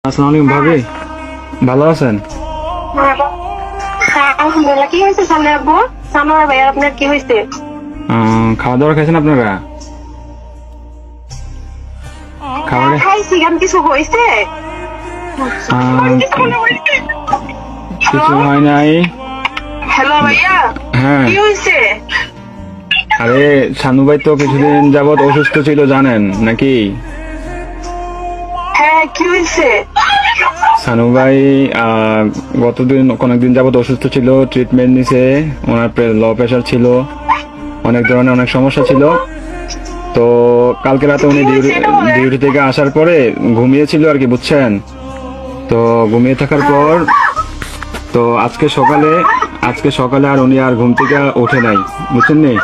আসসালামু আলাইকুম ভাবি, ভালো আছেন? হ্যাঁ, আলহামদুলিল্লাহ। কি হয়েছে সামনে আব্বু? সানোয়ার ভাই, আপনার কি হয়েছে? খাওয়া দাওয়া খাইছেন আপনারা? হ্যাঁ, খাবারে খাইছি। কেন, কিছু হয়েছে? কিছু হয় নাই। হ্যালো ভাইয়া, হ্যাঁ, কি হয়েছে? আরে শানু ভাই তো কিছুদিন যাবত অসুস্থ ছিল জানেন নাকি? হ্যাঁ, কি হয়েছে? শানু ভাই অনেকদিন যাবত অসুস্থ ছিল, ট্রিটমেন্ট নিছে। ওনার লো প্রেশার ছিল, অনেক ধরনের অনেক সমস্যা ছিল। তো কালকে রাতে উনি কি হয়েছে এটা বলেন। ডিউটি থেকে আসার পরে ঘুমিয়েছিল আর কি, বুঝছেন? তো ঘুমিয়ে থাকার পর তো আজকে সকালে আর উনি আর ঘুম থেকে ওঠে নাই, বুঝছেন নি?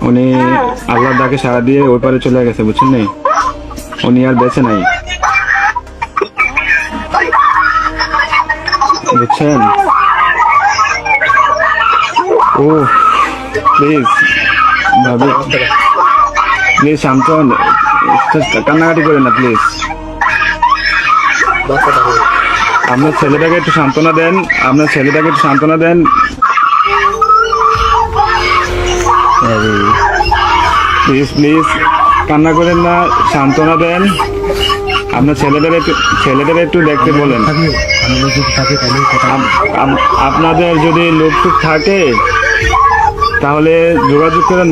উনি হ্যাঁ, আল্লাহর ডাকে সাড়া দিয়ে ওই পারে চলে গেছে, বুঝছেন নি? উনি আর বেঁচে নাই, বুঝছেন? ও প্লিজ ভাবি, প্লিজ শান্ত হন, কান্নাকাটি করেন না প্লিজ। আপনার ছেলেটাকে একটু সান্ত্বনা দেন, আপনার ছেলেটাকে একটু সান্ত্বনা দেন। প্লিজ প্লিজ কান্না করেন না, সান্ত্বনা দেন। আপনার ছেলেদের একটু দেখতে বলেন। আপনাদের যদি লোক টুক থাকে তাহলে যোগাযোগ করেন।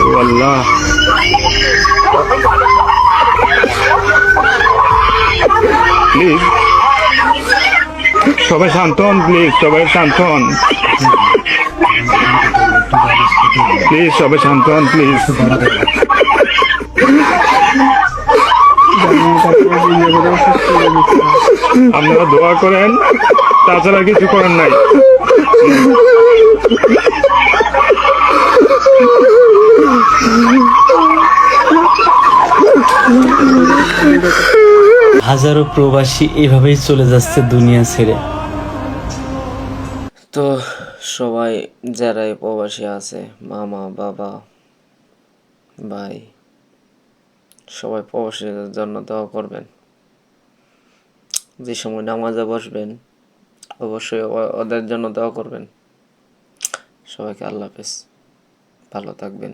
ও আল্লাহ, প্লিজ সবাই শান্ত হন, প্লিজ সবাই শান্ত হন, প্লিজ সবাই শান্ত হন, প্লিজ। আপনারা দোয়া করেন, তাছাড়া কিছু করার নাই। হাজারো প্রবাসী এভাবেই চলে যাচ্ছে দুনিয়া ছেড়ে। তো সবাই যারাই প্রবাসী আছে, মামা, বাবা, ভাই, সবাই প্রবাসীদের জন্য দোয়া করবেন। যে সময় নামাজে বসবেন অবশ্যই ওদের জন্য দোয়া করবেন। সবাইকে আল্লাহ হাফেজ, ভালো থাকবেন।